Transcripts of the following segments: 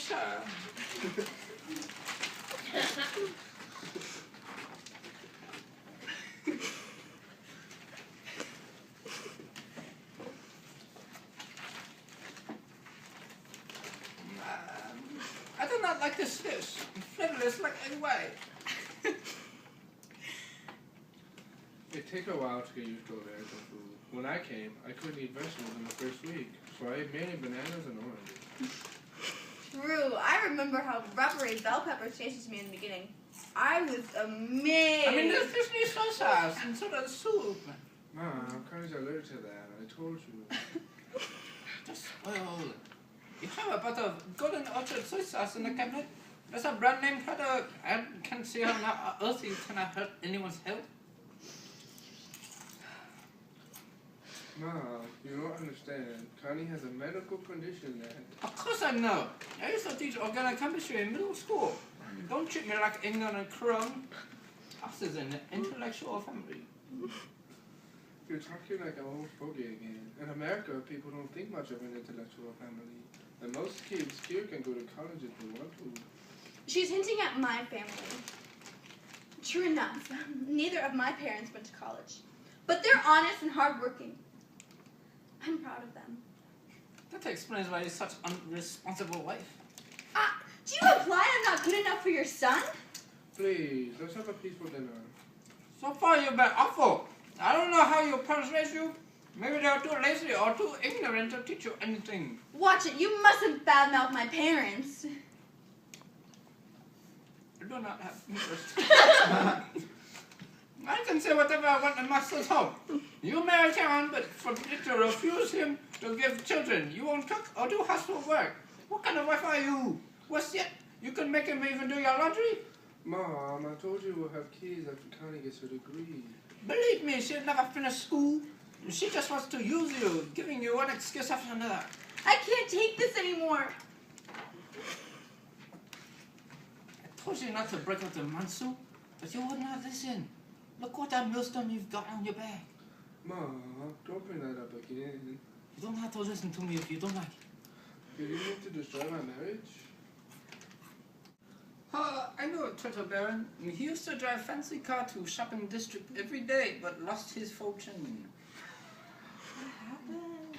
sir. I do not like this fish. Flavorless like anyway. It takes a while to get used to American food. When I came, I couldn't eat vegetables in the first week, so I ate mainly bananas and oranges. True. I remember how rubbery bell peppers tasted to me in the beginning. I was amazed. I mean, this fish needs soy sauce and so does soup. Ma, I'm kind of allergic to that. I told you. Just spoiled. You have a bottle of Golden Orchard soy sauce in the cabinet. That's a brand name product. I can't see how on earth you cannot hurt anyone's health. Ma, you don't understand. Connie has a medical condition that... Of course I know. I used to teach organic chemistry in middle school. Don't treat me like ignorant crumb. Us is an intellectual family. You're talking like an old fogey again. In America, people don't think much of an intellectual family. And most kids here can go to college if they want to. She's hinting at my family. True enough, neither of my parents went to college. But they're honest and hardworking. I'm proud of them. That explains why you're such an irresponsible wife. Do you imply I'm not good enough for your son? Please, let's have a peaceful dinner. So far you've been awful. I don't know how your parents raised you. Maybe they're too lazy or too ignorant to teach you anything. Watch it. You mustn't badmouth my parents. You do not have interest. I can say whatever I want in my son's home. You marry Karen, but forbid to refuse him to give children. You won't cook or do household work. What kind of wife are you? What's yet? You can make him even do your laundry? Mom, I told you we'll have kids after Connie gets her degree. Believe me, she'll never finish school. She just wants to use you, giving you one excuse after another. I can't take this anymore. I told you not to break up the Mansu, but you would not listen. Look what that millstone you've got on your back. Mom, don't bring that up again. You don't have to listen to me if you don't like it. Did you mean to destroy my marriage? I know a Turtle Baron. He used to drive a fancy car to shopping district every day, but lost his fortune. What happened?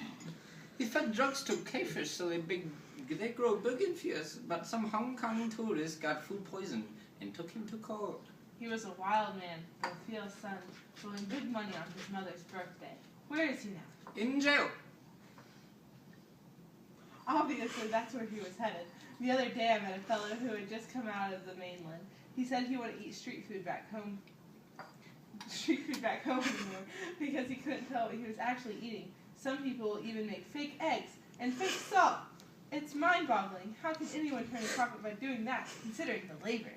He fed drugs to cavefish so they grow big and fierce, but some Hong Kong tourists got food poisoned and took him to court. He was a wild man, Raphael's son, throwing big money on his mother's birthday. Where is he now? In jail. Obviously, that's where he was headed. The other day, I met a fellow who had just come out of the mainland. He said he wanted to eat street food back home anymore because he couldn't tell what he was actually eating. Some people will even make fake eggs and fake salt. It's mind-boggling. How can anyone turn a profit by doing that, considering the labor?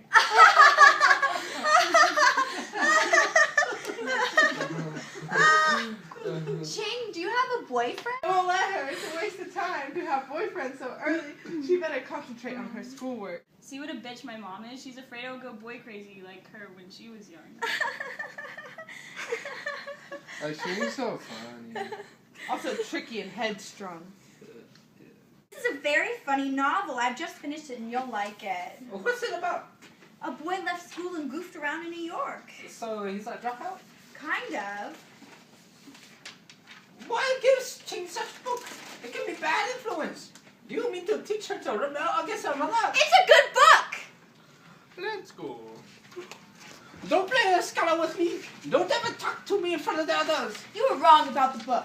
Ching, do you have a boyfriend? I won't let her. It's a waste of time to have boyfriends so early. She better concentrate on her schoolwork. See what a bitch my mom is? She's afraid I'll go boy crazy like her when she was young. Like, she was so funny. Also tricky and headstrong. This is a very funny novel. I've just finished it and you'll like it. What's it about? A boy left school and goofed around in New York. So he's a dropout? Kind of. Why gives Ching such book? It can be bad influence. Do you mean to teach her to rebel against her mother? It's a good book! Let's go. Don't play a scholar with me. Don't ever talk to me in front of the others. You were wrong about the book.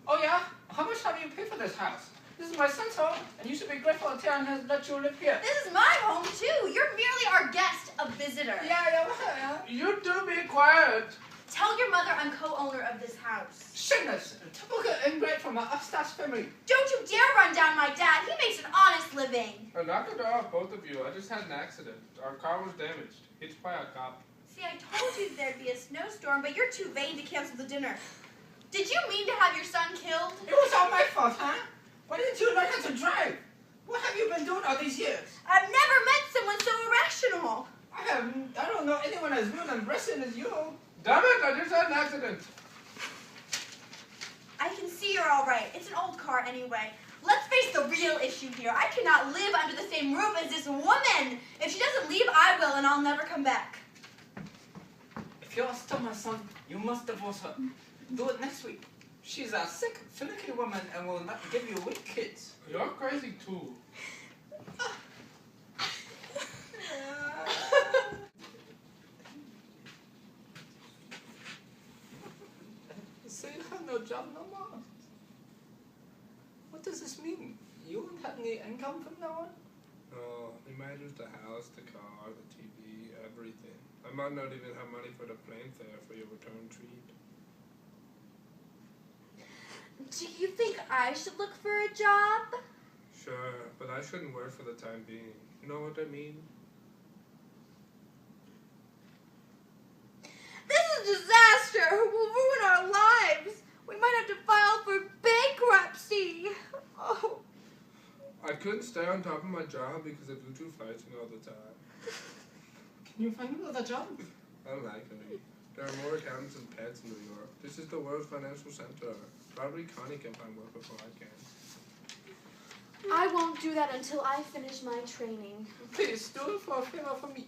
Oh yeah? How much have you paid for this house? This is my son's home, and you should be grateful Taryn has let you live here. This is my home, too. You're merely our guest, a visitor. Yeah. You do be quiet. Tell your mother I'm co-owner of this house. Shameless. Typical ingrate from an upstart family. Don't you dare run down my dad. He makes an honest living. Knock it off, both of you. I just had an accident. Our car was damaged. Hit by a cop. See, I told you there'd be a snowstorm, but you're too vain to cancel the dinner. Did you mean to have your son killed? It was all my fault, huh? Why didn't you learn how to drive? What have you been doing all these years? I've never met someone so irrational. I don't know anyone as rude and brazen as you. Damn it, I just had an accident. I can see you're all right. It's an old car anyway. Let's face the real issue here. I cannot live under the same roof as this woman. If she doesn't leave, I will, and I'll never come back. If you're still my son, you must divorce her. Do it next week. She's a sick, finicky woman and will not give you weak kids. You're crazy too. So you have no job no more. What does this mean? You won't have any income from now on? No, we might lose the house, the car, the TV, everything. I might not even have money for the plane fare for your return treat. Do you think I should look for a job? Sure, but I shouldn't work for the time being. You know what I mean? This is a disaster. It will ruin our lives. We might have to file for bankruptcy. Oh. I couldn't stay on top of my job because of you two fighting all the time. Can you find another job? Unlikely. There are more accountants and pets in New York. This is the world's financial center. Probably Connie can find work before I can. I won't do that until I finish my training. Please, do it for a favor for me.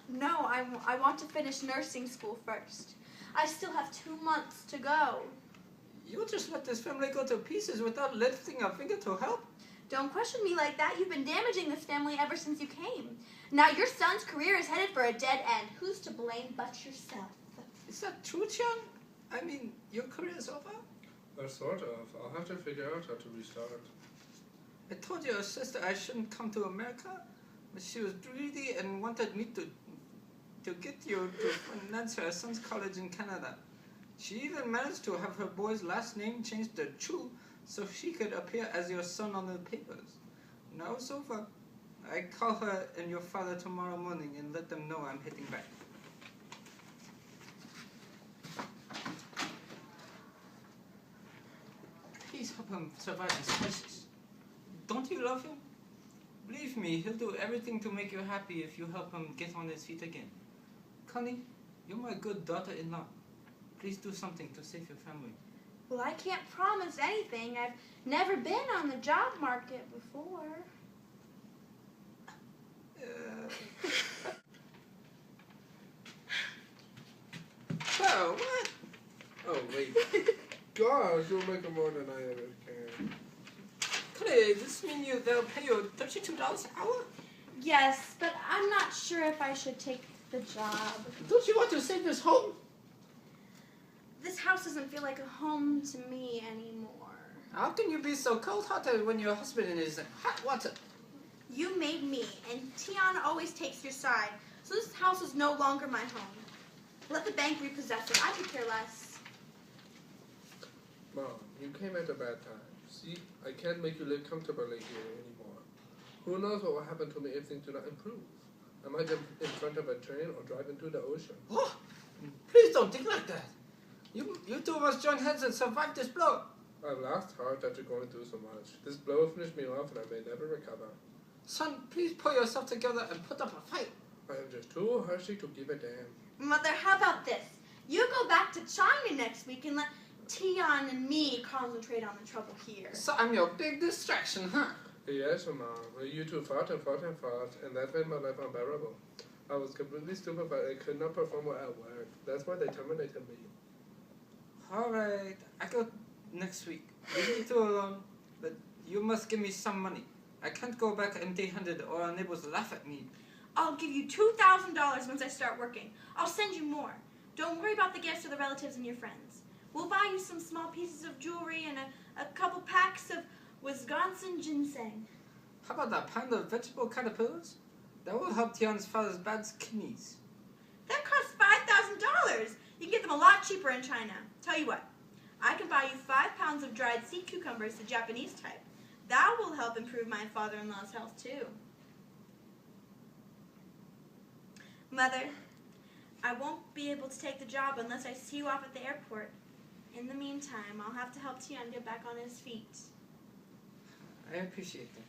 No, I want to finish nursing school first. I still have 2 months to go. You just let this family go to pieces without lifting a finger to help? Don't question me like that. You've been damaging this family ever since you came. Now your son's career is headed for a dead end. Who's to blame but yourself? Is that true, Tian? I mean, your career is over? Sort of. I'll have to figure out how to restart. I told your sister I shouldn't come to America, but she was greedy and wanted me to get you to finance her son's college in Canada. She even managed to have her boy's last name changed to Chu so she could appear as your son on the papers. Now it's over. I call her and your father tomorrow morning and let them know I'm heading back. Please help him survive this crisis. Don't you love him? Believe me, he'll do everything to make you happy if you help him get on his feet again. Connie, you're my good daughter-in-law. Please do something to save your family. Well, I can't promise anything. I've never been on the job market before. Whoa, what? Oh, wait. Gosh, you're making more than I ever can. Connie, does this mean they'll pay you $32 an hour? Yes, but I'm not sure if I should take the job. Don't you want to save this home? This house doesn't feel like a home to me anymore. How can you be so cold-hearted when your husband is in hot water? You made me, and Tian always takes your side, so this house is no longer my home. Let the bank repossess it. I could care less. Mom, you came at a bad time. See, I can't make you live comfortably here anymore. Who knows what will happen to me if things do not improve? I might jump in front of a train or drive into the ocean. Oh, please don't think like that. You two must join hands and survive this blow. I've laughed hard after going through so much. This blow finished me off and I may never recover. Son, please pull yourself together and put up a fight. I am just too thirsty to give a damn. Mother, how about this? You go back to China next week and let Tian and me concentrate on the trouble here. So I'm your big distraction, huh? Yes, Mom. Well, you two fought and fought and fought, and that made my life unbearable. I was completely stupefied. I could not perform well at work. That's why they terminated me. All right, I go next week. Leave me two alone, but you must give me some money. I can't go back empty-handed or our neighbors laugh at me. I'll give you $2,000 once I start working. I'll send you more. Don't worry about the gifts to the relatives and your friends. We'll buy you some small pieces of jewelry and a couple packs of Wisconsin ginseng. How about that pound of vegetable caterpillars? That will help Tian's father's bad kidneys. That costs $5,000. You can get them a lot cheaper in China. Tell you what, I can buy you 5 pounds of dried sea cucumbers, the Japanese type. That will help improve my father-in-law's health too. Mother, I won't be able to take the job unless I see you off at the airport. In the meantime, I'll have to help Tian get back on his feet. I appreciate that.